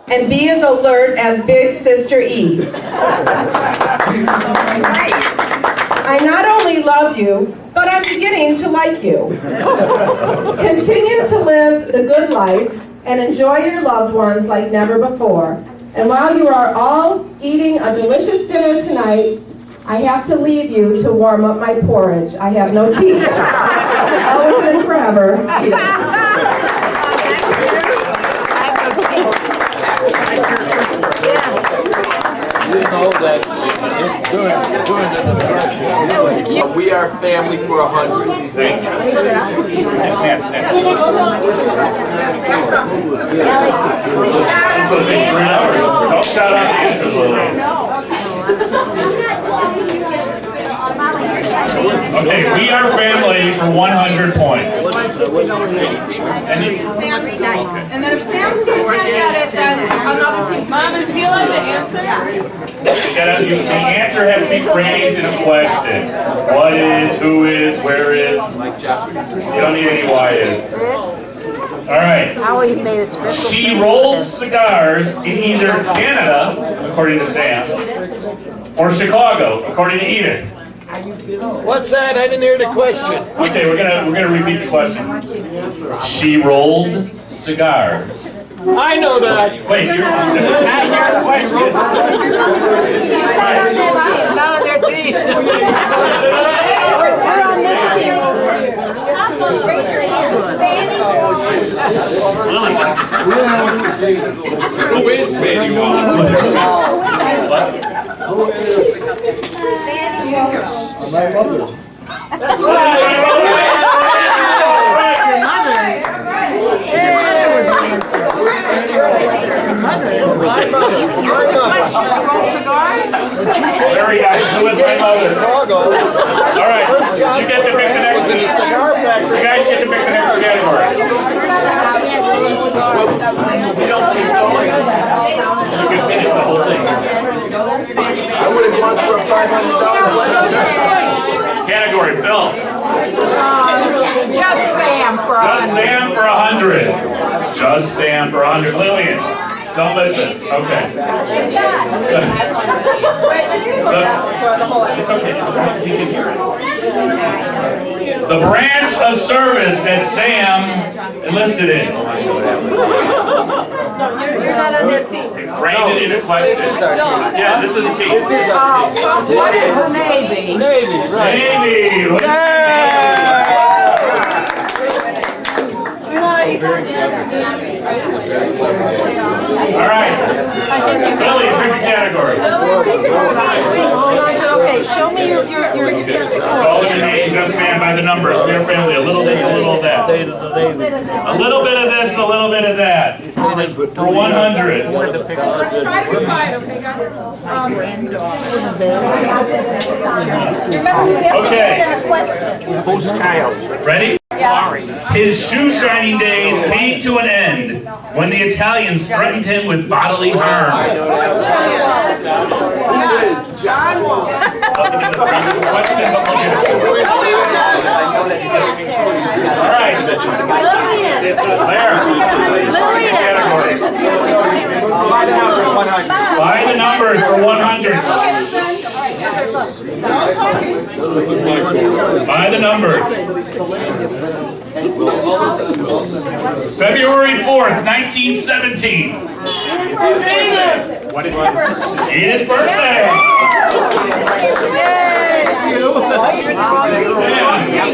And be as alert as Big Sister E. I not only love you, but I'm beginning to like you. Continue to live the good life and enjoy your loved ones like never before. And while you are all eating a delicious dinner tonight, I have to leave you to warm up my porridge. I have no teeth. Always and forever. We are family for 100. Thank you. Don't shout out the answers, Lily. Okay, we are family for 100 points. And then if Sam's team can't get it, then another team. Mom, is he allowed to answer? The answer has to be phrased in a question. What is, who is, where is. You don't need any why is. All right. She rolled cigars in either Canada, according to Sam, or Chicago, according to Edith. What's that? I didn't hear the question. Okay, we're gonna repeat the question. She rolled cigars. I know that. Wait, you're Not your question. Not on their team. We're on this team. Raise your hand. Who is Fanny Wallach? My mother. Very nice. Who is my mother? All right, you get to pick the next. You guys get to pick the next category. You can finish the whole thing. I would have gone for a $500. Category, Phil. Just Sam for Just Sam for 100. Just Sam for 100. Lillian, don't listen. Okay. It's okay. You can hear it. The branch of service that Sam enlisted in. You're not on their team. Framed it in a question. Yeah, this is a team. What is the Navy? Navy, right. Navy. All right. Billy, pick a category. Okay, show me your It's all in the name, just stand by the numbers. We are family. A little this, a little of that. A little bit of this, a little bit of that. For 100. Let's try to be quiet, okay, guys? Okay. Who's child? Ready? His shoe shining days came to an end when the Italians threatened him with bodily harm. Sam Wallach. Doesn't even read the question, but look at it. All right. There. Category. By the numbers for 100. By the numbers. February 4th, 1917. What is it? Edith's birthday.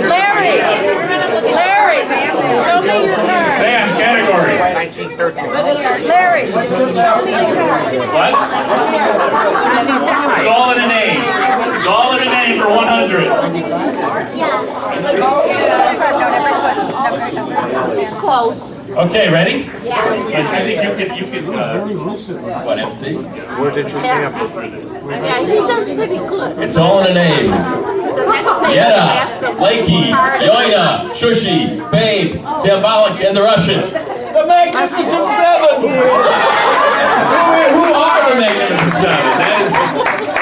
Larry, show me your card. Sam, category. 1913. Larry, show me your card. What? It's all in a name. It's all in a name for 100. It's close. Okay, ready? Yeah. I think you can. What, MC? Where did you sample? Yeah, he does pretty good. It's all in a name. The next thing Yetta, Lakey, Yoina, Shushi, Babe, Sam Wallach, and the Russian. The Magnificent Seven! Who are the Magnificent Seven? That is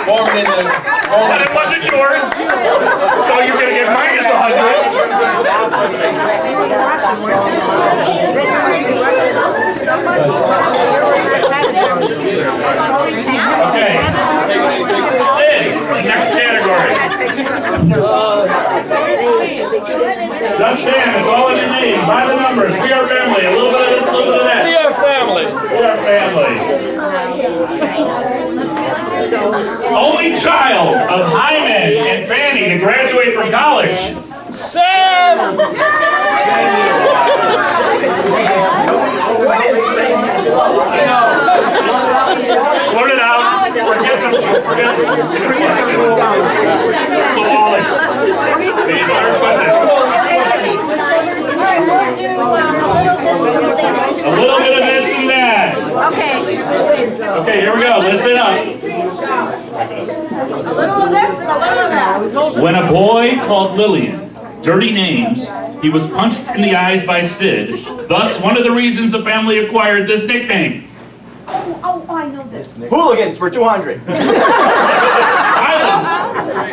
formed in the... And it wasn't yours, so you're going to get minus 100. Just Sam, it's all in your name. By the numbers. We are family. A little bit of this, a little bit of that. We are family. We are family. Only child of Hyman and Fanny to graduate from college. Sam! Blurt it out. Forget them. Mr. Wallach. The third question. A little bit of this and that. Okay. Okay, here we go. Listen up. A little of this and a little of that. When a boy called Lillian dirty names, he was punched in the eyes by Sid. Thus, one of the reasons the family acquired this nickname. Oh, I know this. Hooligans for 200. Silence.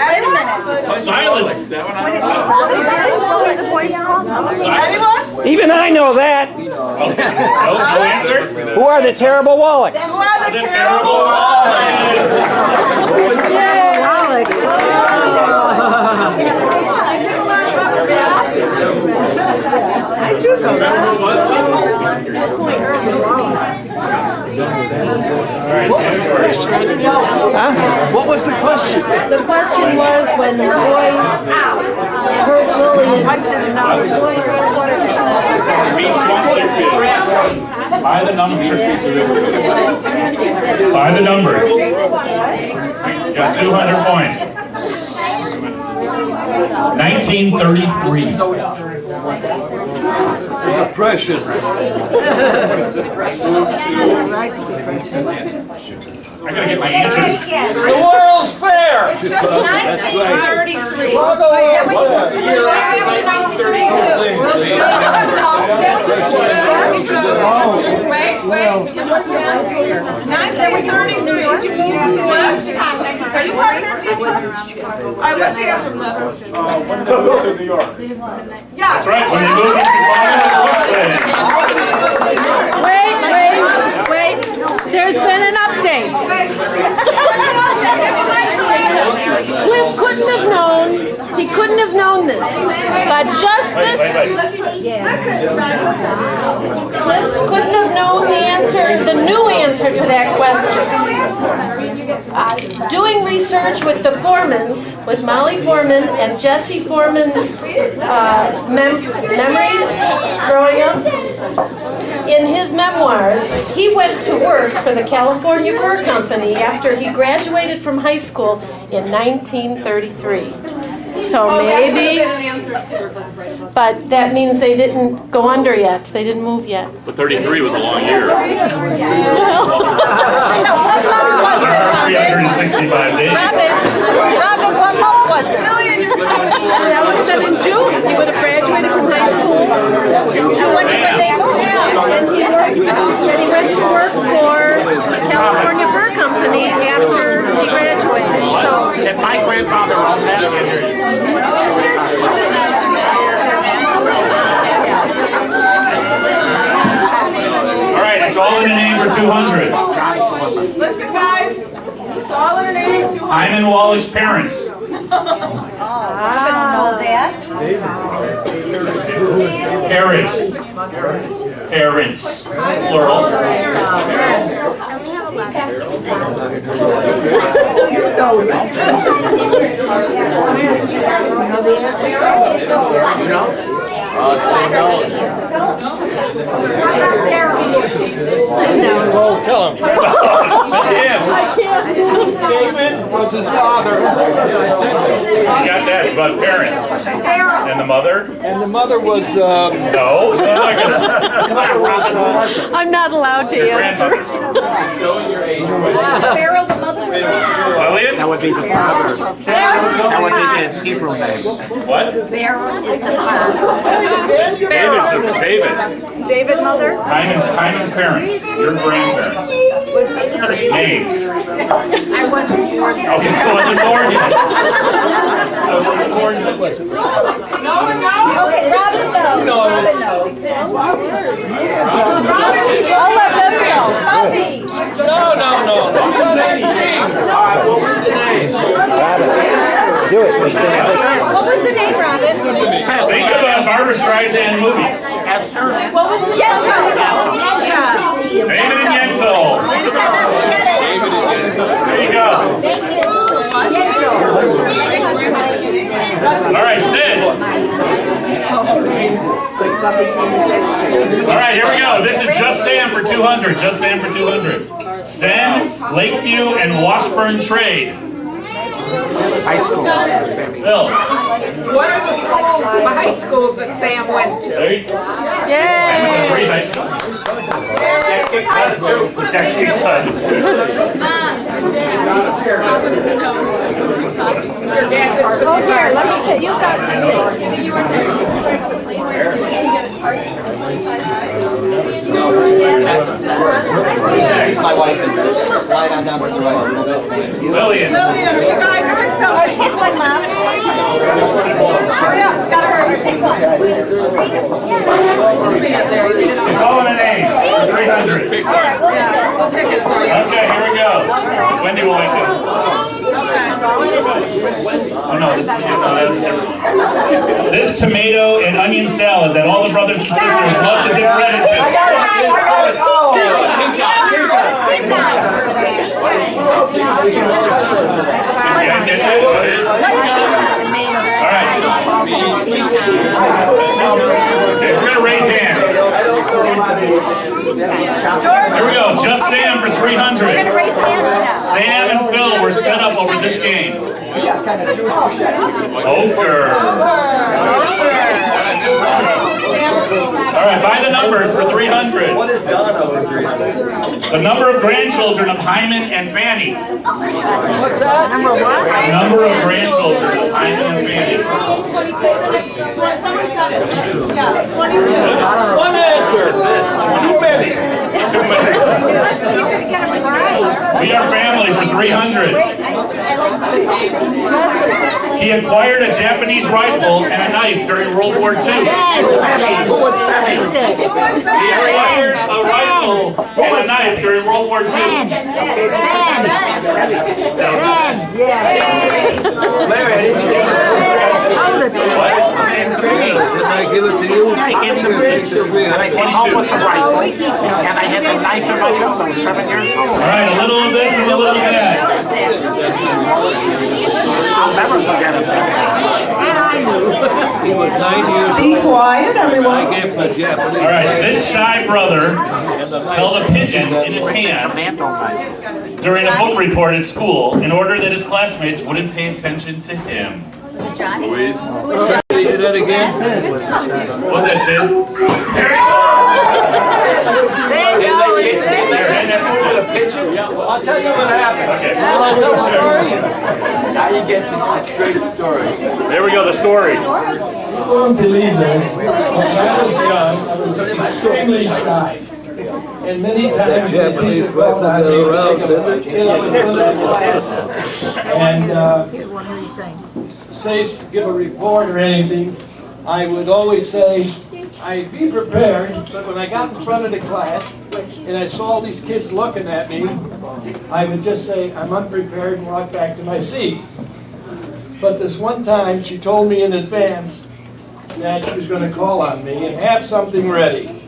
Wait a minute. Silence. What is the voice called? Anyone? Even I know that. Okay. No answer? Who are the terrible Wallachs? Who are the The terrible What was the question? The question was when the boy hurt Lillian. By the numbers. By the numbers. You got 200 points. 1933. Depression. I gotta get my answers. The World's Fair. It's just 1933. Wait. 1933. Are you part of their team? All right, what's the answer, Cliff? When did they move to New York? Yes. That's right, when they moved to Chicago. Wait. There's been an update. Cliff couldn't have known. He couldn't have known this. But just this. Cliff couldn't have known the answer, the new answer to that question. Doing research with the Foremans, with Molly Foreman and Jesse Foreman's memories growing up, in his memoirs, he went to work for the California Fur Company after he graduated from high school in 1933. So maybe, but that means they didn't go under yet. They didn't move yet. But 33 was a long year. 365 days. Robin, what month was it? That would have been in June. He would have graduated from high school. When they moved. And he went to work for the California Fur Company after he graduated. So Did my grandfather own that? All right, it's all in the name for 200. Listen, guys. It's all in the name of 200. Hyman Wallach's parents. I'm gonna know that. Parents. Parents. Plural. Tell him. David was his father. You got that, but parents. And the mother? And the mother was, No, she's not gonna. I'm not allowed to answer. Farrell, the mother. Lillian? That would be the father. That would be his Hebrew name. What? Farrell is the father. David. David, mother. Hyman's parents. Your grandparents. Names. I wasn't born. Okay, I wasn't born yet. Okay, Robin knows. Robin knows. I'll let them know. no. All right, what was the name? Do it. What was the name, Robin? Think of a Barbara Streisand movie. Esther. What was Yenta? David and Yentl. There you go. All right, Sid. All right, here we go. This is Just Sam for 200. Just Sam for 200. Sen, Lakeview, and Washburn Trade. High school. Bill. What are the schools, the high schools that Sam went to? There you go. Yay! Three high schools. Actually done. Oh, here, let me tell you. My wife and slide on down to the right a little bit. Lillian. You guys are in something. Pick one, Mom. Hurry up, gotta hurry. Pick one. It's all in a name. 300. We'll pick it for you. Okay, here we go. Wendy will like this. Oh no, this is this tomato and onion salad that all the brothers and sisters love to dip bread into. You guys get that? What it is? All right. Okay, we're gonna raise hands. Here we go. Just Sam for 300. We're gonna raise hands now. Sam and Phil were set up over this game. Poker. All right, by the numbers for 300. What is done over 300? The number of grandchildren of Hyman and Fanny. What's that? Number what? The number of grandchildren of Hyman and Fanny. One answer. Too many. Too many. You're gonna get a prize. We are family for 300. He acquired a Japanese rifle and a knife during World War II. He acquired a rifle and a knife during World War II. Larry, I didn't get Did I give it to you? I gave him the bridge. And I came home with the rifle. And I had the knife in my belt. I was 7 years old. All right, a little of this and a little of that. I'll never forget it. Be quiet, everyone. All right, this shy brother held a pigeon in his hand Commando knife. during a book report at school in order that his classmates wouldn't pay attention to him. Johnny? do that again. What was that, Sid? There you Say no, say A pigeon? I'll tell you what happened. Okay. I'll tell the story. Now you get the straight story. There we go, the story. You won't believe this. When I was young, I was extremely shy. And many times the teacher called on me to give a report or anything, I would always say, I'd be prepared, but when I got in front of the class and I saw all these kids looking at me, I would just say, I'm unprepared and walk back to my seat. But this one time, she told me in advance that she was going to call on me and have something ready.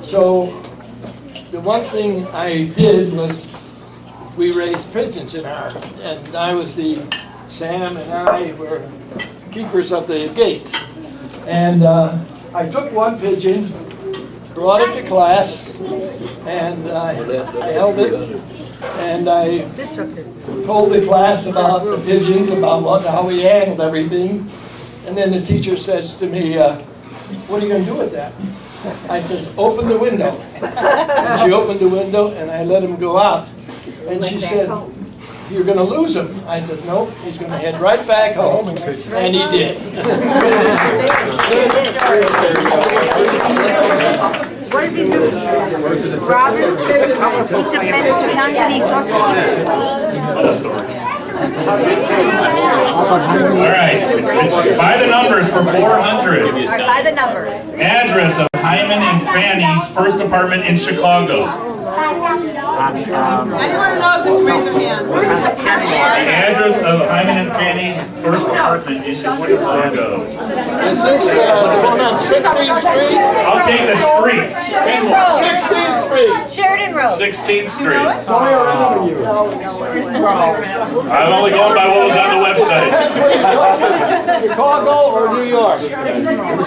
So the one thing I did was we raised pigeons in our, and Sam and I were keepers of the gate. And I took one pigeon, brought it to class, and I held it, and I told the class about the pigeons, about how we handled everything. And then the teacher says to me, what are you going to do with that? I says, open the window. And she opened the window, and I let him go out. And she said, you're going to lose him. I said, nope, he's going to head right back home. And he did. What does he do? Robin? He's a bed so young and he's supposed to All right, it's by the numbers for 400. by the numbers. Address of Hyman and Fanny's first apartment in Chicago. Anyone who knows it, raise their hand. The address of Hyman and Fanny's first apartment in Chicago. Is this the one on 16th Street? I'll take the street. 16th Street. Sheridan Road. 16th Street. I'm only going by what was on the website. Chicago or New York?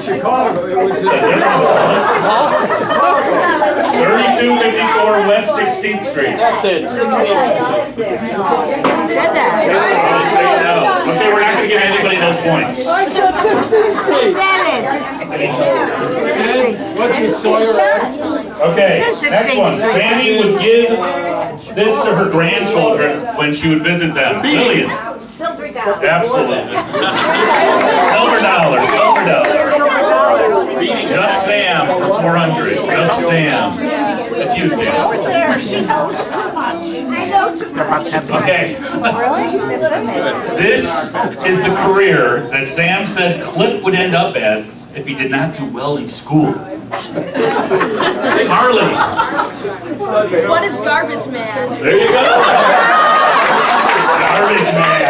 Chicago, it was 3254 West 16th Street. That's it, 16th Street. Said that. Okay, we're not going to give anybody those points. I said 16th Street. What's the Sawyer Act? Okay, It says next 16th one. Street. Fanny would give this to her grandchildren when she would visit them. Lillian. Silver dollar. Absolutely. Silver dollars, silver dollars. Just Sam, 400. Just Sam. That's you, Sam. There, she knows too much. I know too much. Okay. This is the career that Sam said Cliff would end up as if he did not do well in school. Harley. What is garbage man? There you go. Garbage man.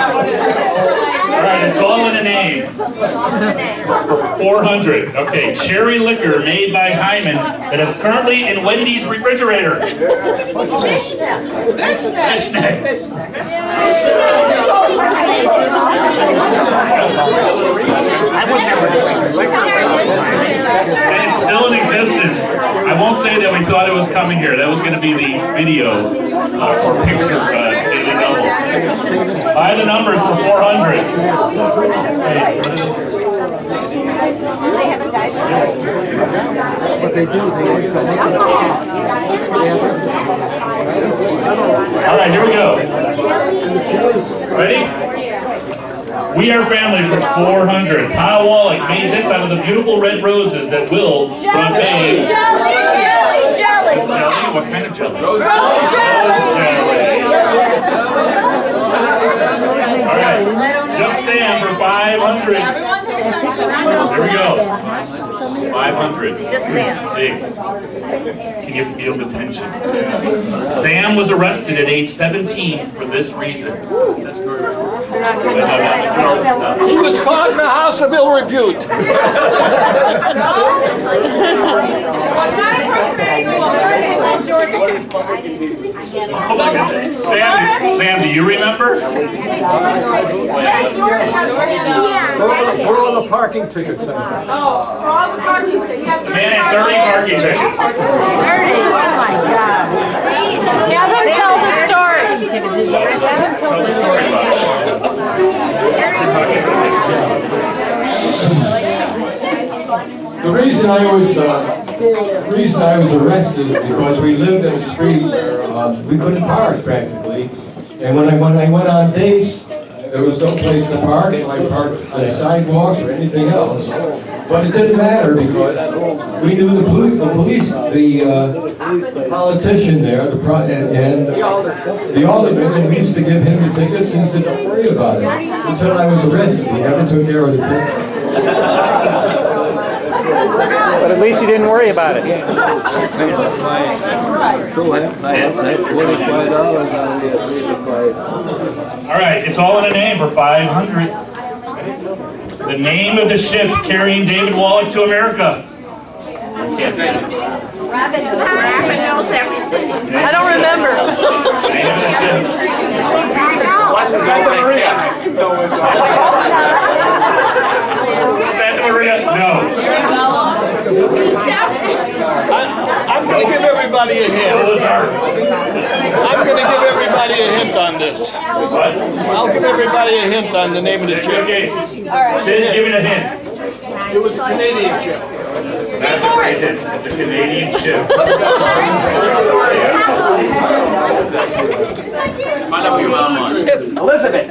All right, it's all in a name. 400. Okay, cherry liquor made by Hyman that is currently in Wendy's refrigerator. Fishnet. And it's still in existence. I won't say that we thought it was coming here. That was going to be the video or picture daily novel. By the numbers for 400. They haven't died. What they do, they add some All right, here we go. Ready? We Are Family for 400. Sam Wallach made this out of the beautiful red roses that Will brought made. Jelly. Jelly? What kind of jelly? Rose jelly. All right, Just Sam for 500. Everyone pay attention. There we go. 500. Just Sam. Big. Can you feel the tension? Sam was arrested at age 17 for this reason. He was caught in the house of ill repute. Sam, do you remember? Where are all the parking tickets? Oh, for all the parking tickets. He has The man had 30 parking tickets. 30. Oh my God. Have him tell the story. Tell the story about The reason I was arrested is because we lived in a street where we couldn't park practically, and when I went on dates, there was no place to park, so I parked on the sidewalks or anything else. But it didn't matter because we knew the police, the politician there, and the alderman, and we used to give him the tickets and said, don't worry about it. Until I was arrested, he never took care of the tickets. But at least you didn't worry about it. All right, it's all in a name for 500. The name of the ship carrying David Wallach to America. Robin knows everything. I don't remember. The name of the ship. Santa Maria? No. I'm going to give everybody a hint. I'm going to give everybody a hint on this. What? I'll give everybody a hint on the name of the ship. Okay. Sid's giving a hint. It was a Canadian ship. That's a great hint. It's a Canadian ship. Elizabeth.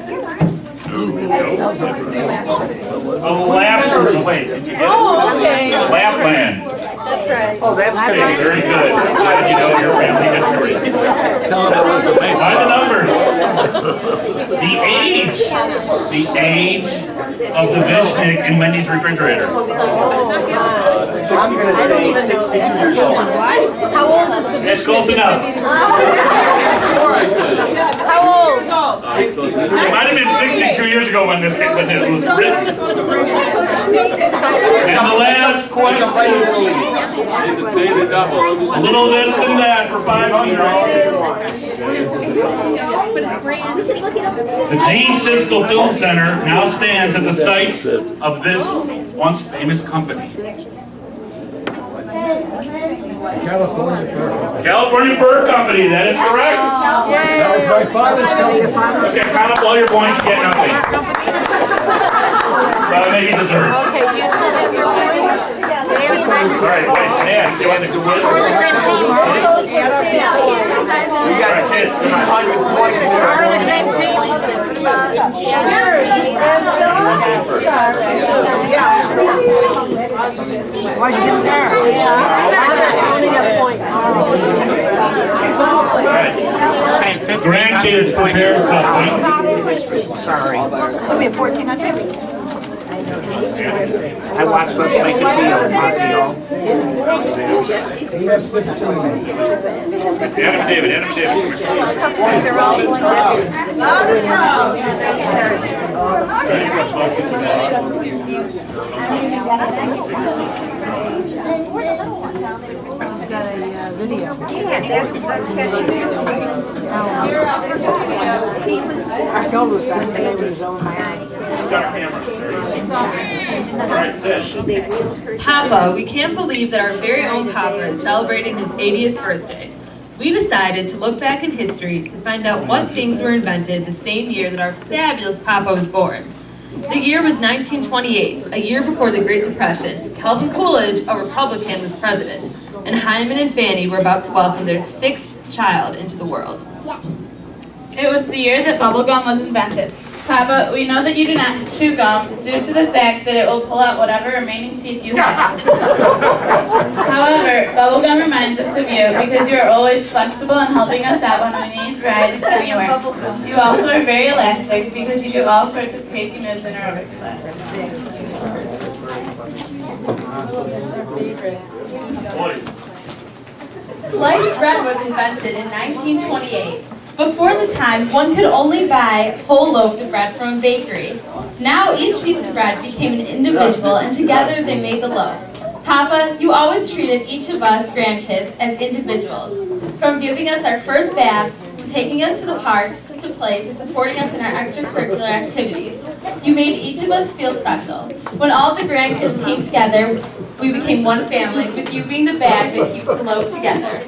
Wait, did you get it? Oh, okay. Lapland. That's right. Oh, that's Okay, good. very good. That's how you know your family history. By the numbers. The age of the age of the Vishnik in Wendy's refrigerator? I'm going to say 62 years old. How old is the That's close enough. How old? It might have been 62 years ago when it was written. And the last question. A little this and that for 500. The Gene Siskel Film Center now stands at the site of this once famous company. California Fur. California Fur Company, that is correct. That was my father's company. Okay, count up all your points, you get nothing. Maybe dessert. Okay, do you still have your points? All right, wait, yeah, see what they do with it. We're the same team. We got 1,600 points We're the there. same team. Why'd you get there? Counting up points. All right. Grandkids prepared something. Sorry. What, we have 1,400? I watched Let's Make a Deal, Mark Adam David, come here. I told us that today when he was on my Papa, we can't believe that our very own Papa is celebrating his 80th birthday. We decided to look back in history to find out what things were invented the same year that our fabulous Papa was born. The year was 1928, a year before the Great Depression. Calvin Coolidge, a Republican, was president, and Hyman and Fanny were about to welcome their 6th child into the world. It was the year that bubblegum was invented. Papa, we know that you do not chew gum due to the fact that it will pull out whatever remaining teeth you have. However, bubblegum reminds us of you because you are always flexible and helping us out when we need rides anywhere. You also are very elastic because you do all sorts of crazy moves in aerobics class. Sliced bread was invented in 1928. Before the time, one could only buy whole loaves of bread from a bakery. Now each piece of bread became an individual, and together they made the loaf. Papa, you always treated each of us grandkids as individuals. From giving us our first bath, to taking us to the park, to play, to supporting us in our extracurricular activities. You made each of us feel special. When all the grandkids came together, we became one family, with you being the bag that keeps the loaf together.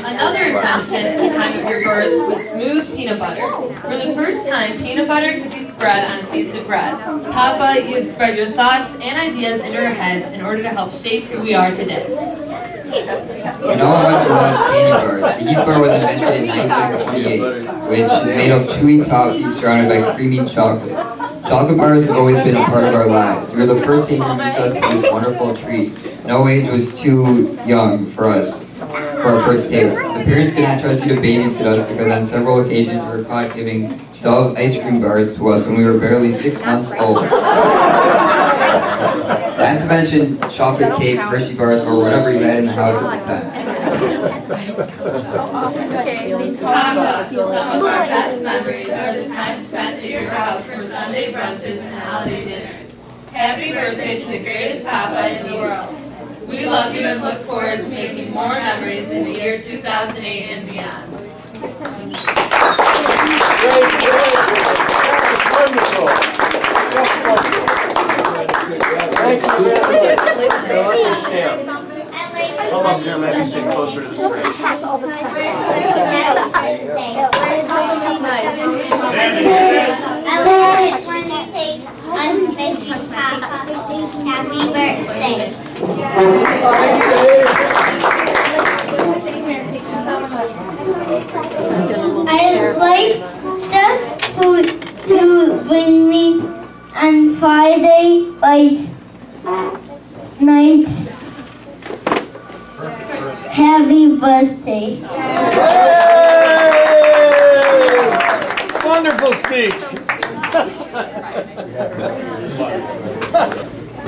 Another invention at the time of your birth was smooth peanut butter. For the first time, peanut butter could be spread on a piece of bread. Papa, you have spread your thoughts and ideas into our heads in order to help shape who we are today. And all I want to know is candy bars. The Heat bar was invented in 1928, which is made of chewy toffee surrounded by creamy chocolate. Chocolate bars have always been a part of our lives. You were the first to introduce us to this wonderful treat. No age was too young for us, for our first taste. The parents could not trust you to babysit us because on several occasions we were caught giving Dove ice cream bars to us when we were barely 6 months old. Not to mention chocolate cake, Hershey bars, or whatever you had in the house at the time. Papa, some of our best memories are the time spent at your house for Sunday brunches and holiday dinners. Happy birthday to the greatest Papa in the world. We love you and look forward to making more memories in the year 2008 and beyond. Wonderful. Thank you. Sam. Come up here and let me sit closer to the screen. I love it when you take unfinished Papa. Happy birthday. I like the food to bring me on Friday night. Happy birthday. wonderful speech.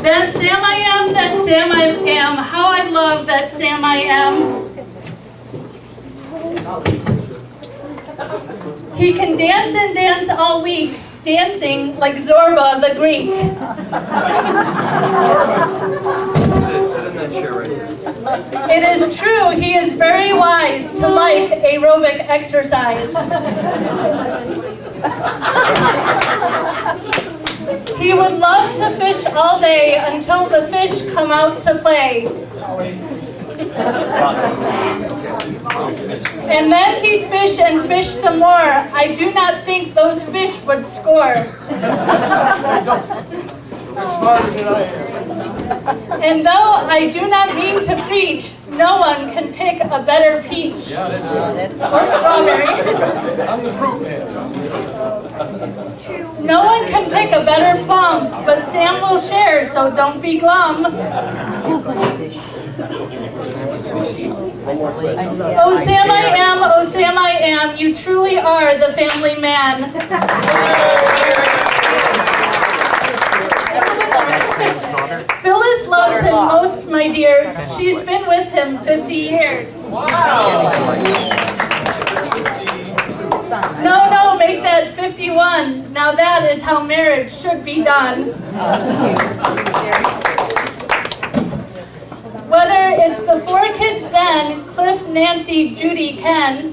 That Sam I am, that Sam I am, how I love that Sam I am. He can dance and dance all week, dancing like Zorba the Greek. Sit in that chair right here. It is true, he is very wise to like aerobic exercise. He would love to fish all day until the fish come out to play. And then he'd fish and fish some more. I do not think those fish would score. And though I do not mean to preach, no one can pick a better peach. Or strawberry. I'm the fruit man. No one can pick a better plum, but Sam will share, so don't be glum. Oh Sam I am, you truly are the family man. Phyllis loves him most, my dears. She's been with him 50 years. No, make that 51. Now that is how marriage should be done. Whether it's the 4 kids then, Cliff, Nancy, Judy, Ken,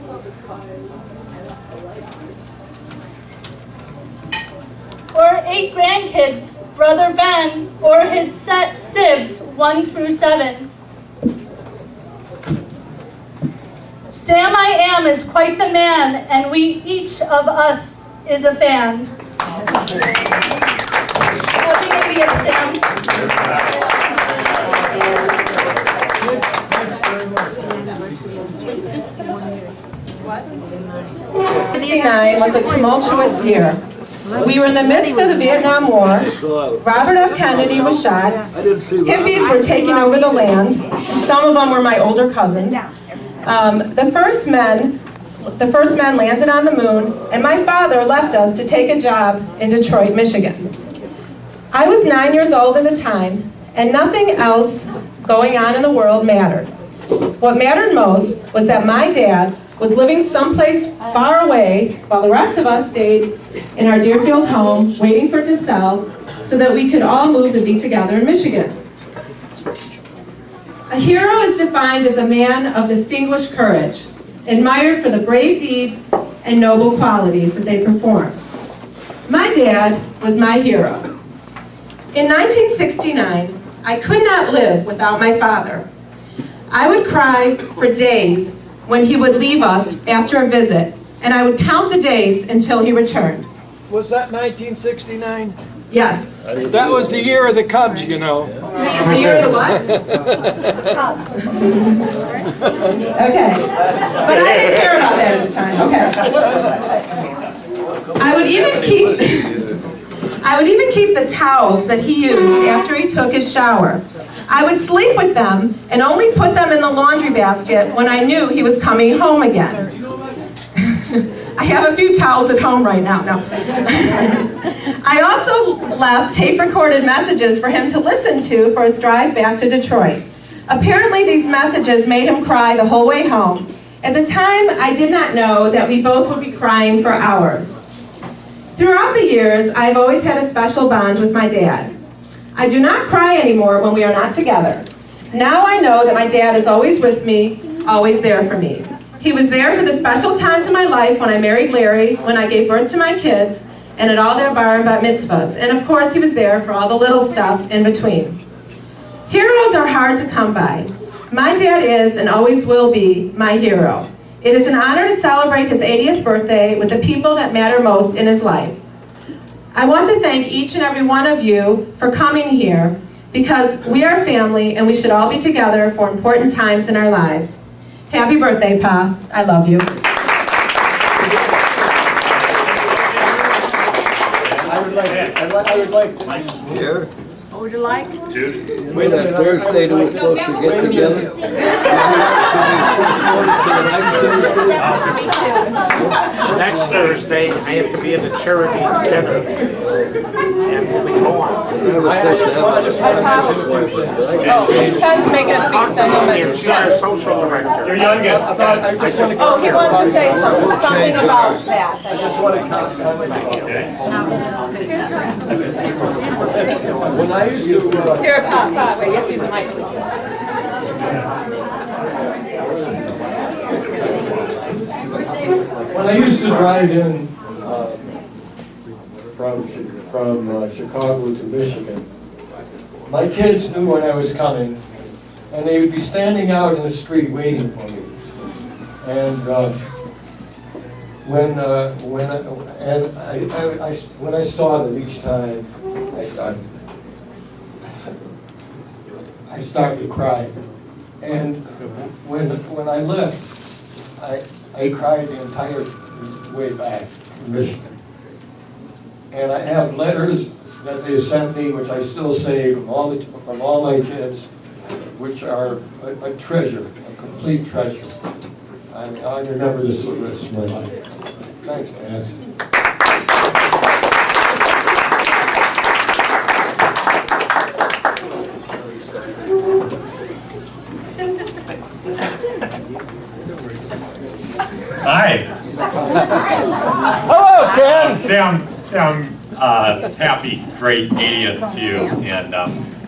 or 8 grandkids, Brother Ben, or his set sibs, 1 through 7. Sam I am is quite the man, and each of us is a fan. Happy New Year, Sam. 1969 was a tumultuous year. We were in the midst of the Vietnam War. Robert F. Kennedy was shot. Hippies were taking over the land. Some of them were my older cousins. The first men landed on the moon, and my father left us to take a job in Detroit, Michigan. I was 9 years old at the time, and nothing else going on in the world mattered. What mattered most was that my dad was living someplace far away while the rest of us stayed in our Deerfield home waiting for it to sell so that we could all move and be together in Michigan. A hero is defined as a man of distinguished courage, admired for the brave deeds and noble qualities that they perform. My dad was my hero. In 1969, I could not live without my father. I would cry for days when he would leave us after a visit, and I would count the days until he returned. Was that 1969? Yes. That was the year of the Cubs, you know. The year of the what? Okay. But I didn't care about that at the time. Okay. I would even keep the towels that he used after he took his shower. I would sleep with them and only put them in the laundry basket when I knew he was coming home again. I have a few towels at home right now. No. I also left tape-recorded messages for him to listen to for his drive back to Detroit. Apparently these messages made him cry the whole way home. At the time, I did not know that we both would be crying for hours. Throughout the years, I've always had a special bond with my dad. I do not cry anymore when we are not together. Now I know that my dad is always with me, always there for me. He was there for the special times in my life when I married Larry, when I gave birth to my kids, and at all their bar and bat mitzvahs. And of course he was there for all the little stuff in between. Heroes are hard to come by. My dad is and always will be my hero. It is an honor to celebrate his 80th birthday with the people that matter most in his life. I want to thank each and every one of you for coming here because we are family and we should all be together for important times in our lives. Happy birthday, Pa. I love you. I would like Here. would you like? Judy? Wait, that Thursday we were supposed to get together? Next Thursday, I have to be in the charity dinner. And we'll be going. I just want to mention a few things. Oh, Ken's making a speech, then he'll mention. She's our social director. Your youngest. I just want to. Oh, he wants to say something about that. I just want to comment. When I used to. Here, Pop, wait, you have to use the mic. When I used to drive in from Chicago to Michigan, my kids knew when I was coming, and they would be standing out in the street waiting for me. And when I saw them each time, I started to cry. And when I left, I cried the entire way back from Michigan. And I have letters that they sent me, which I still save from all my kids, which are a treasure, a complete treasure. I remember this for the rest of my life. Thanks, Nancy. Hi. Hello, Ken. Sam, happy great 80th to you. And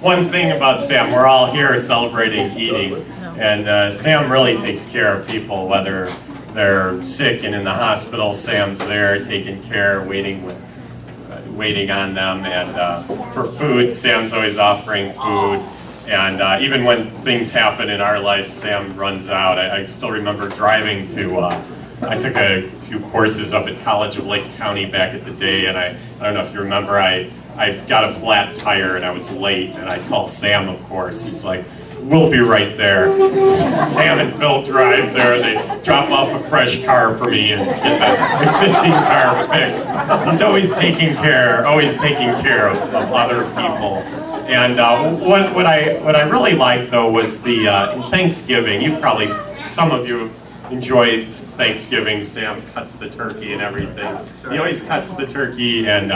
one thing about Sam, we're all here celebrating eating, and Sam really takes care of people, whether they're sick and in the hospital. Sam's there taking care, waiting on them, and for food, Sam's always offering food. And even when things happen in our lives, Sam runs out. I still remember driving to, I took a few courses up at College of Lake County back at the day, and I don't know if you remember, I got a flat tire and I was late, and I called Sam, of course. He's like, we'll be right there. Sam and Phil drive there. They drop off a fresh car for me and get the existing car fixed. He's always taking care of other people. And what I really liked, though, was the Thanksgiving. Some of you enjoy Thanksgiving. Sam cuts the turkey and everything. He always cuts the turkey, and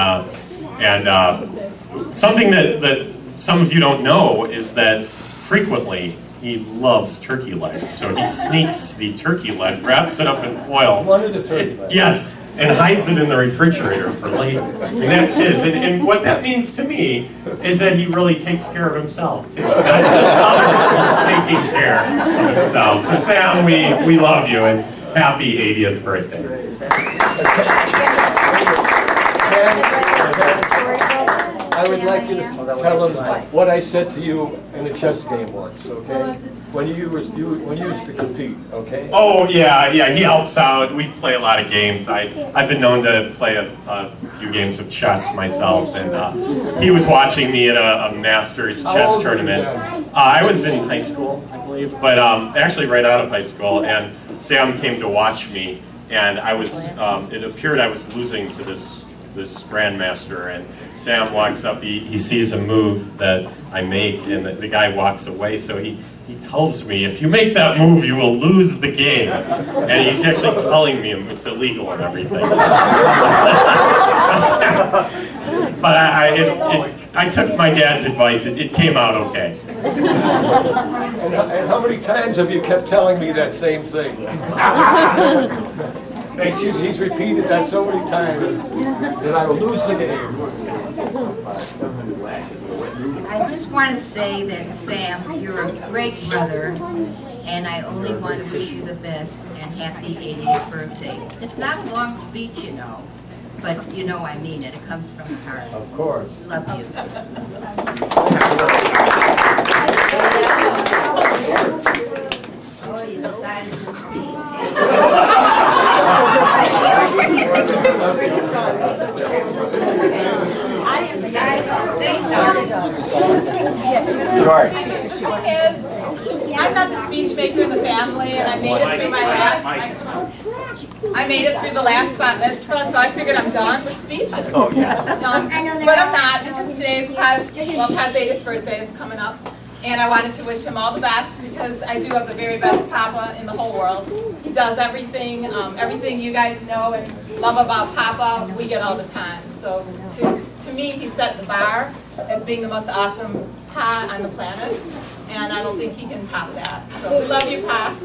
something that some of you don't know is that frequently he loves turkey legs. So he sneaks the turkey leg, wraps it up in foil. One of the turkey legs. Yes, and hides it in the refrigerator for later. And that's his. And what that means to me is that he really takes care of himself too. Not just others, he's taking care of himself. So Sam, we love you and happy 80th birthday. I would like you to tell them what I said to you in a chess game once, okay? When you used to compete, okay? Oh yeah, he helps out. We play a lot of games. I've been known to play a few games of chess myself, and he was watching me at a Masters chess tournament. I was in high school, I believe, but actually right out of high school, and Sam came to watch me, and it appeared I was losing to this grandmaster, and Sam walks up, he sees a move that I make, and the guy walks away, so he tells me, if you make that move, you will lose the game. And he's actually telling me it's illegal and everything. But I took my dad's advice, it came out okay. And how many times have you kept telling me that same thing? He's repeated that so many times that I will lose the game. I just want to say that, Sam, you're a great brother, and I only want to wish you the best and happy 80th birthday. It's not a long speech, you know, but you know I mean it. It comes from the heart. Of course. Love you. Oh, you decided to speak. I'm not not the speech maker in the family, and I made it through my last. I made it through the last bat mitzvah, so I figured I'm done with speeches. Oh yeah. But I'm not, because today is Paz's 80th birthday is coming up, and I wanted to wish him all the best because I do have the very best Papa in the whole world. He does everything, everything you guys know and love about Papa, we get all the time. So to me, he set the bar as being the most awesome Pa on the planet, and I don't think he can top that. So we love you, Pa.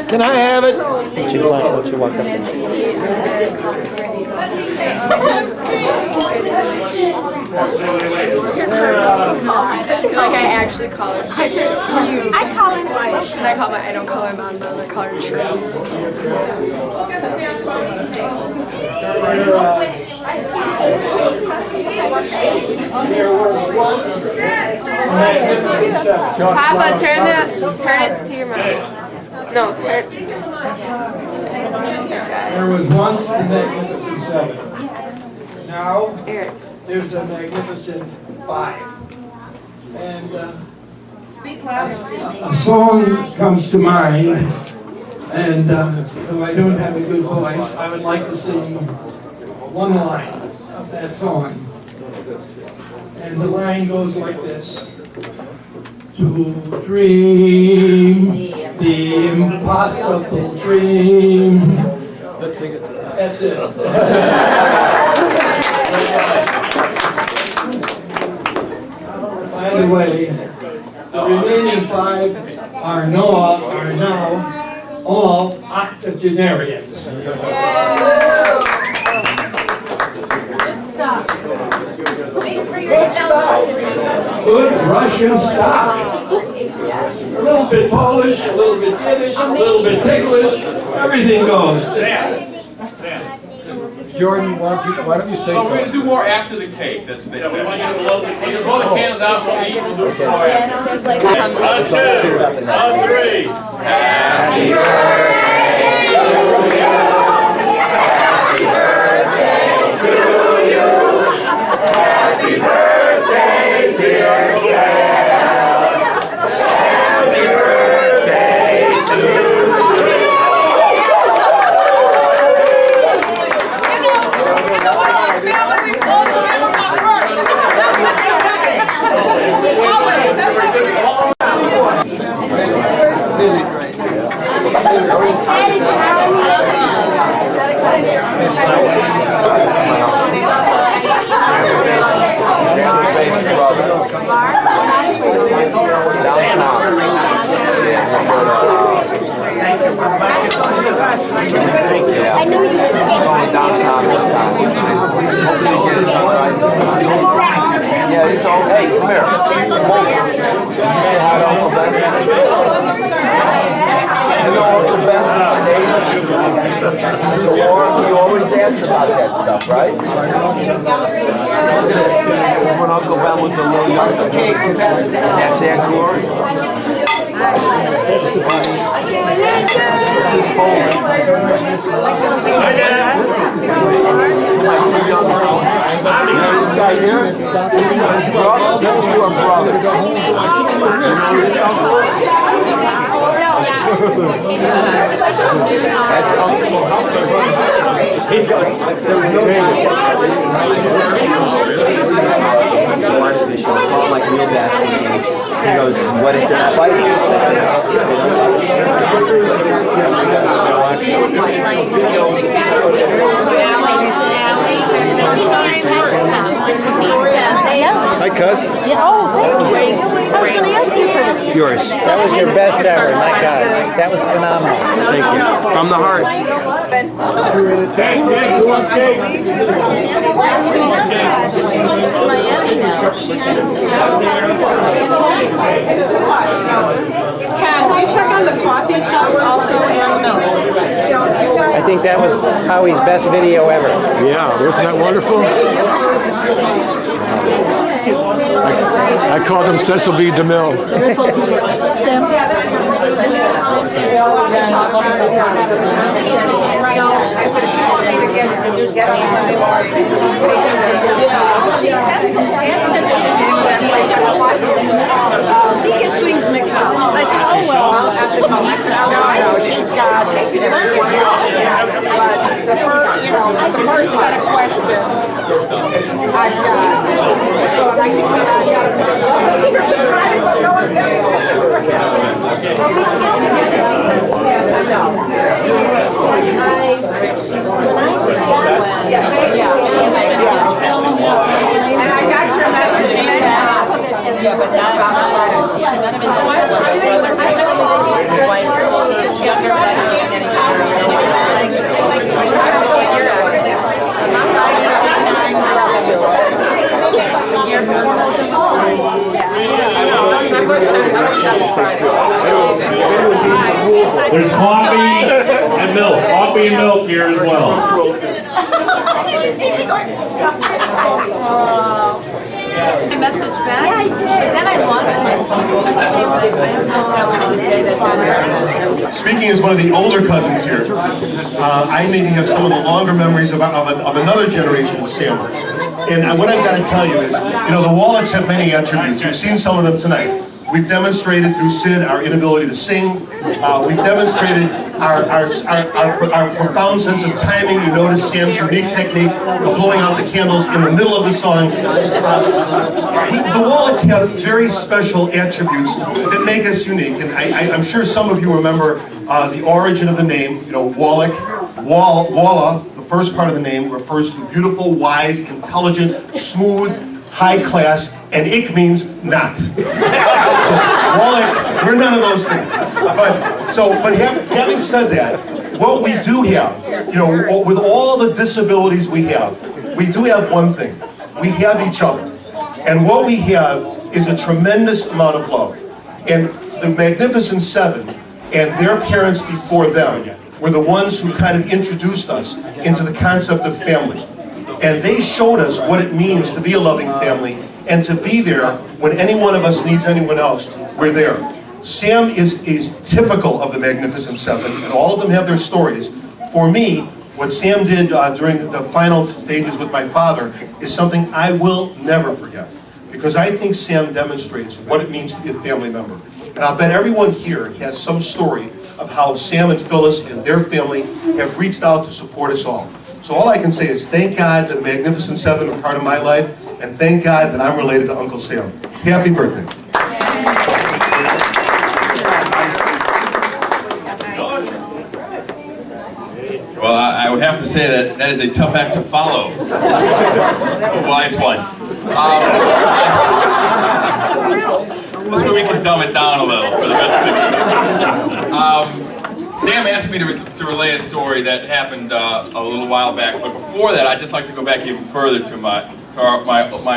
Can I have it? What you want up there? Like I actually call her. I call him Swish, and I don't call her Mom, I call her True. There was once a magnificent seven. Papa, turn it to your mouth. No, turn. There was once a magnificent seven. Now there's a magnificent five. And a song comes to mind. And though I don't have a good voice, I would like to sing one line of that song. And the line goes like this. To dream the impossible dream. Let's sing it. That's it. By the way, the remaining five are now all octogenarians. Good stuff. Good Russian stuff. A little bit Polish, a little bit Yiddish, a little bit English. Everything goes. Jordan, why don't you say Oh, we're going to do more after the cake. That's we want you to blow the candles out. We'll eat. We'll do it more after. On 2, on 3. Happy birthday to you. Happy birthday to you. Happy birthday, dear Sam. Happy birthday to you. I know you just Downtown this time. Yeah, it's all. Hey, come here. Say hi to Uncle Ben. You know Uncle Ben from the war? He always asks about that stuff, right? When Uncle Ben was a little young kid. That's Aunt Glory. This is Poland. Hi, Dad. This guy here, this is his brother. That's your brother. You know this uncle? That's Uncle. Like real basketball. He goes, what if they're fighting? Hi, cuz. Yeah, oh, thank you. I was going to ask you for this. Yours. That was your best ever. My God, that was phenomenal. Thank you. From the heart. Cake, who wants cake? Ken, will you check on the coffee cups also and the milk? I think that was Howie's best video ever. Yeah, wasn't that wonderful? I called him Cecil B. DeMille. I said, if you want me to get He gets things mixed up. I said, oh well. I said, no, she's God, take it everywhere. But the first set of questions I've got. So I can And I got your message. Yeah, but There's coffee and milk. Coffee and milk here as well. I messaged back. Yeah, I did. Then I lost my Speaking as one of the older cousins here, I maybe have some of the longer memories of another generation of Sam. And what I've got to tell you is, the Wallachs have many attributes. You've seen some of them tonight. We've demonstrated through Sid our inability to sing. We've demonstrated our profound sense of timing. You notice Sam's unique technique of blowing out the candles in the middle of the song. The Wallachs have very special attributes that make us unique. And I'm sure some of you remember the origin of the name, Wallach. Walla, the first part of the name, refers to beautiful, wise, intelligent, smooth, high class, and ich means not. Wallach, we're none of those things. But having said that, what we do have, with all the disabilities we do have one thing. We have each other. And what we have is a tremendous amount of love. And the Magnificent Seven and their parents before them were the ones who kind of introduced us into the concept of family. And they showed us what it means to be a loving family and to be there when any one of us needs anyone else, we're there. Sam is typical of the Magnificent Seven, and all of them have their stories. For me, what Sam did during the final stages with my father is something I will never forget, because I think Sam demonstrates what it means to be a family member. And I'll bet everyone here has some story of how Sam and Phyllis and their family have reached out to support us all. So all I can say is thank God that the Magnificent Seven are part of my life, and thank God that I'm related to Uncle Sam. Happy birthday. Well, I would have to say that is a tough act to follow. A wise one. This way we can dumb it down a little for the rest of the meeting. Sam asked me to relay a story that happened a little while back, but before that, I'd just like to go back even further to my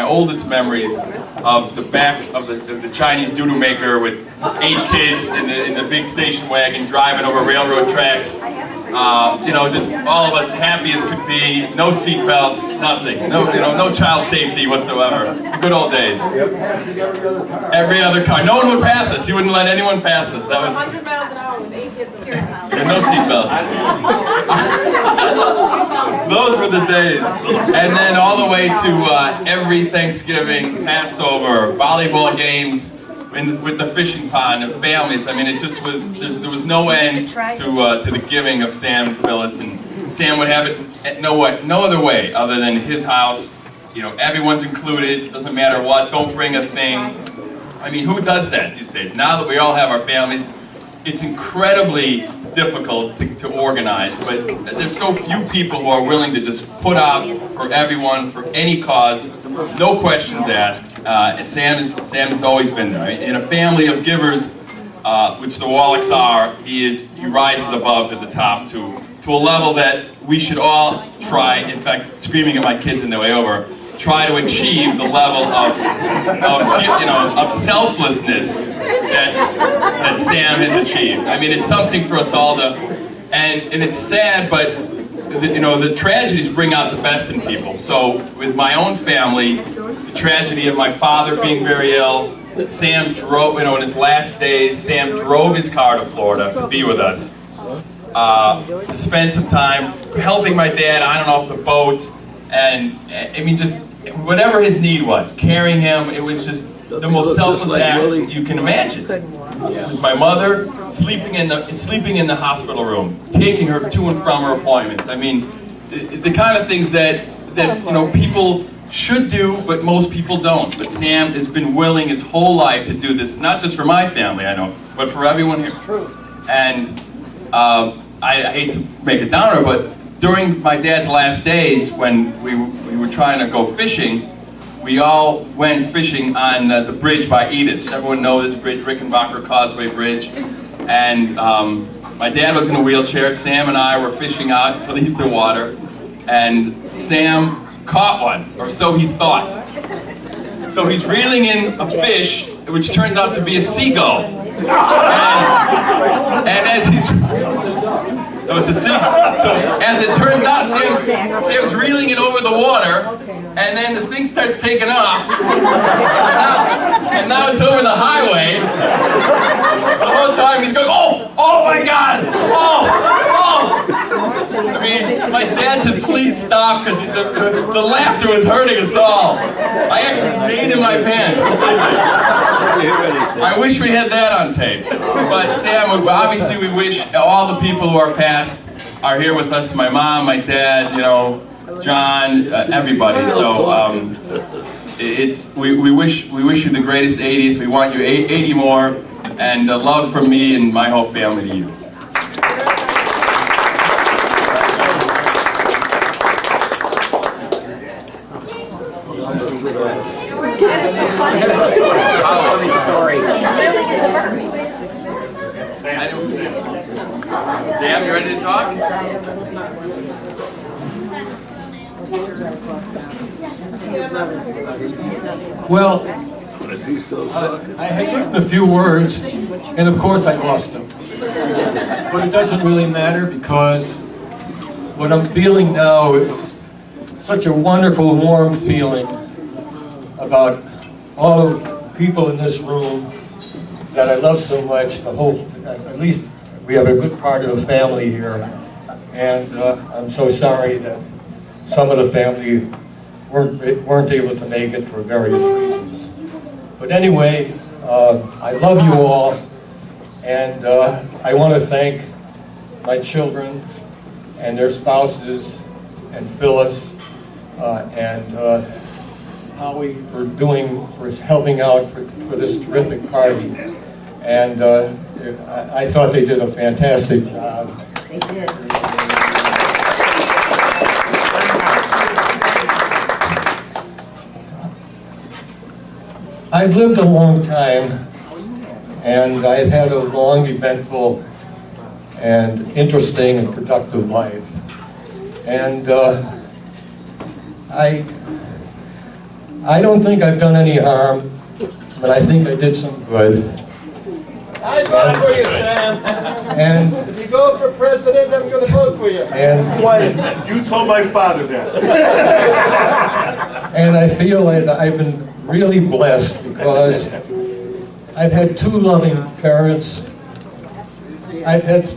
oldest memories of the back of the Chinese doodoo maker with 8 kids in the big station wagon driving over railroad tracks. Just all of us happy as could be, no seat belts, nothing, no child safety whatsoever. The good old days. Every other car, no one would pass us. You wouldn't let anyone pass us. That was 100 miles an hour with 8 kids in the and no seat belts. Those were the days. And then all the way to every Thanksgiving, Passover, volleyball games. With the fishing pond and families, I mean, it just was. There was no end to the giving of Sam and Phyllis, and Sam would have it no other way other than his house. Everyone's included. Doesn't matter what. Don't bring a thing. I mean, who does that these days? Now that we all have our families, it's incredibly difficult to organize. But there's so few people who are willing to just put out for everyone for any cause. No questions asked. Sam has always been there. In a family of givers, which the Wallachs are, he rises above to the top to a level that we should all try. In fact, screaming at my kids on their way over, try to achieve the level of selflessness that Sam has achieved. I mean, it's something for us all to, and it's sad, but. The tragedies bring out the best in people. So with my own family, the tragedy of my father being very ill, Sam drove, in his last days, Sam drove his car to Florida to be with us. spent some time helping my dad on and off the boat, and I mean, just whatever his need was, carrying him. It was just the most selfless act you can imagine. My mother sleeping in the hospital room, taking her to and from her appointments. I mean, the kind of things that people should do, but most people don't. But Sam has been willing his whole life to do this, not just for my family, I know, but for everyone here. And I hate to make a downer, but during my dad's last days, when we were trying to go fishing, we all went fishing on the bridge by Edith. Everyone knows this bridge, Rickenbacker Causeway Bridge. And my dad was in a wheelchair. Sam and I were fishing out for the water, and Sam caught one, or so he thought. So he's reeling in a fish, which turns out to be a seagull. And as he's, no, it's a seagull. So as it turns out, Sam's reeling it over the water, and then the thing starts taking off. And now it's over the highway. The whole time he's going, oh my God, oh. I mean, my dad said, please stop, because the laughter was hurting us all. I actually made in my pants. I wish we had that on tape. But Sam, obviously we wish all the people who are passed are here with us. My mom, my dad, John, everybody. So we wish you the greatest 80th. We want you 80 more, and love from me and my whole family to you. Sam, you ready to talk? Well, I had written a few words, and of course I lost them. But it doesn't really matter, because what I'm feeling now is such a wonderful, warm feeling about all of the people in this room that I love so much. At least we have a good part of the family here, and I'm so sorry that some of the family weren't able to make it for various reasons. But anyway, I love you all, and I want to thank my children and their spouses, and Phyllis, and Howie for helping out for this terrific party. And I thought they did a fantastic job. They did. I've lived a long time, and I've had a long, eventful, and interesting and productive life. And I don't think I've done any harm, but I think I did some good. I vote for you, Sam. And if you go for president, I'm going to vote for you. And you told my father that. And I feel that I've been really blessed, because I've had 2 loving parents. I've had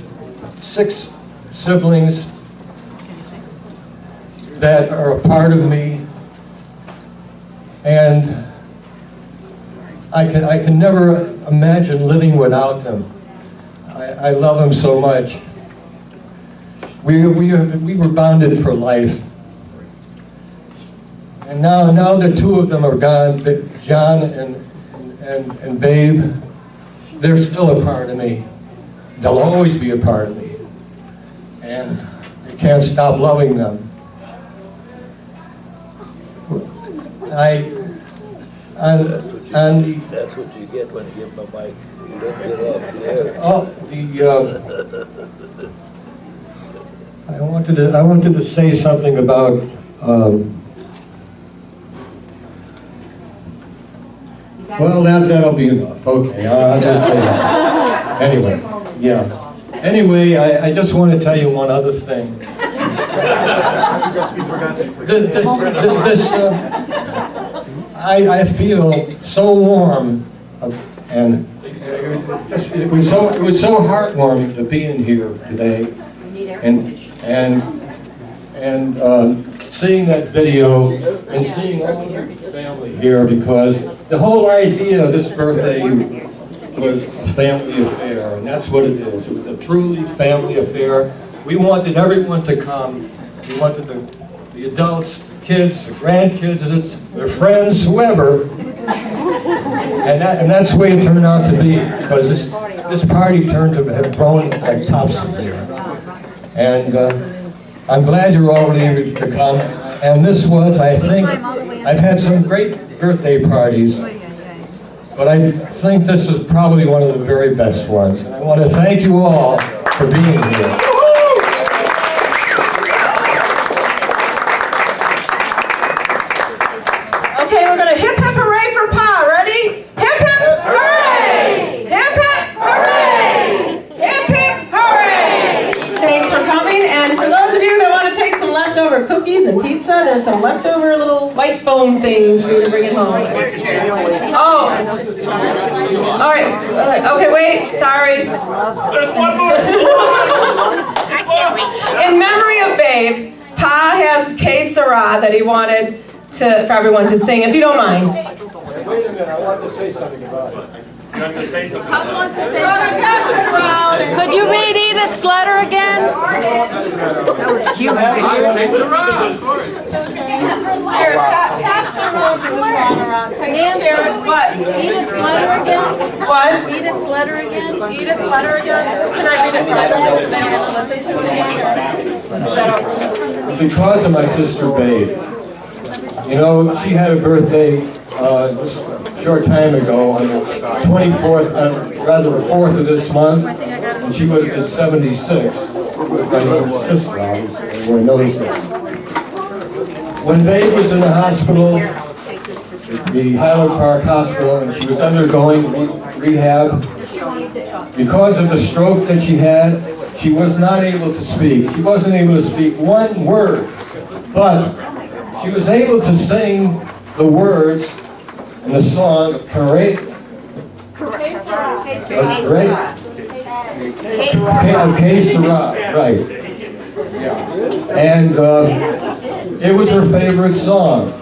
6 siblings that are a part of me, and I can never imagine living without them. I love them so much. We were bonded for life. And now that 2 of them are gone, John and Babe, they're still a part of me. They'll always be a part of me. And I can't stop loving them. That's what you get when you give my mic. You don't get off the air. I wanted to say something about well, that'll be enough. Okay, I'll just say that. Anyway, yeah. Anyway, I just want to tell you one other thing. I feel so warm, and it was so heartwarming to be in here today. and seeing that video and seeing all the family here, because the whole idea of this birthday was a family affair, and that's what it is. It was a truly family affair. We wanted everyone to come. We wanted the adults, the kids, the grandkids, their friends, whoever. And that's the way it turned out to be, because this party turned to have grown like topsail here. And I'm glad you're all ready to come. And this was, I think, I've had some great birthday parties, but I think this is probably one of the very best ones. And I want to thank you all for being here. Okay, we're going to hip hip hooray for Pa. Ready? Hip hip hooray! Hip hip hooray! Hip hip hooray! Thanks for coming. And for those of you that want to take some leftover cookies and pizza, there's some leftover little white foam things for you to bring it home. Oh. All right. Okay, wait. Sorry. There's one more. In memory of Babe, Pa has Que Sera that he wanted for everyone to sing, if you don't mind. Wait a minute, I want to say something about it. You want to say something? Could you read Edith's letter again? That was cute. Here, pass the rules of the song around. Share it. What? Edith's letter again? What? Edith's letter again? Edith's letter again? Can I read it for everyone so they get to listen to it? Is that okay? Because of my sister Babe. You know, she had a birthday just a short time ago on the 24th, rather the 4th of this month, and she would have been 76. My little sister, obviously, everyone knows that. When Babe was in the hospital, the Highland Park Hospital, and she was undergoing rehab, because of the stroke that she had, she was not able to speak. She wasn't able to speak one word, but she was able to sing the words in the song Parade. Que Sera, right. And it was her favorite song.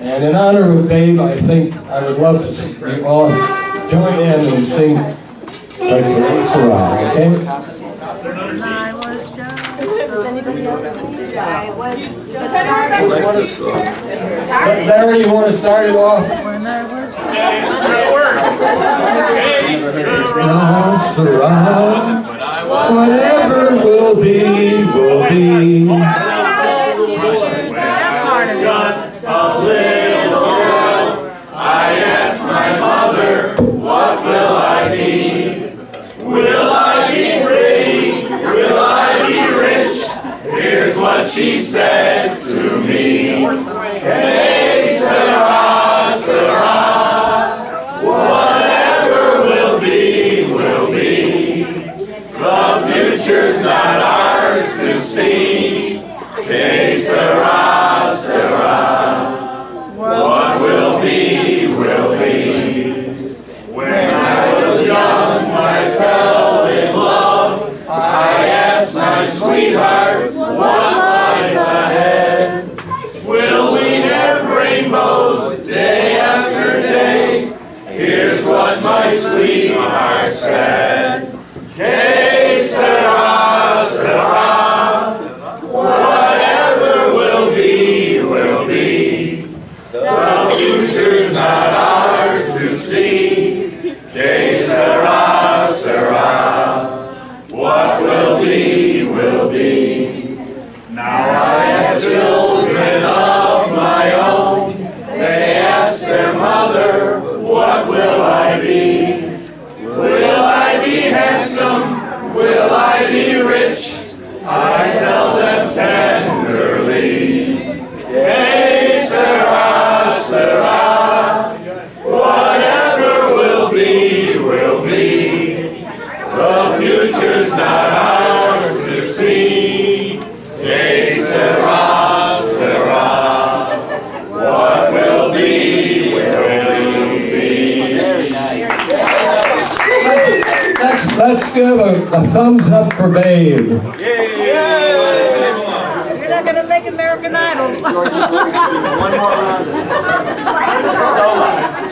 And in honor of Babe, I think I would love to see you all join in and sing Que Sera, okay? Larry, you want to start it off? Whatever will be, will be. Just a little girl, I asked my mother, what will I be? Will I be pretty? Will I be rich? Here's what she said to me. Hey, Sarah, Sarah, whatever will be, will be. The future's not ours to see. Hey, Sarah, Sarah, what will be, will be. When I was young, I fell in love. I asked my sweetheart, what lies ahead? Will we have rainbows day after day? Here's what my sweetheart said. Que sera, sera. Whatever will be, will be. The future's not ours to see. Que sera, sera. What will be, will be. Now I have children of my own. They ask their mother, what will I be? Will I be handsome? Will I be rich? I tell them tenderly. Hey, Sarah, Sarah, whatever will be, will be. The future's not ours to see. Hey, Sarah, Sarah, what will be, will be. Let's give a thumbs up for Babe. Yeah. going to make American Idol. One more round. Solo.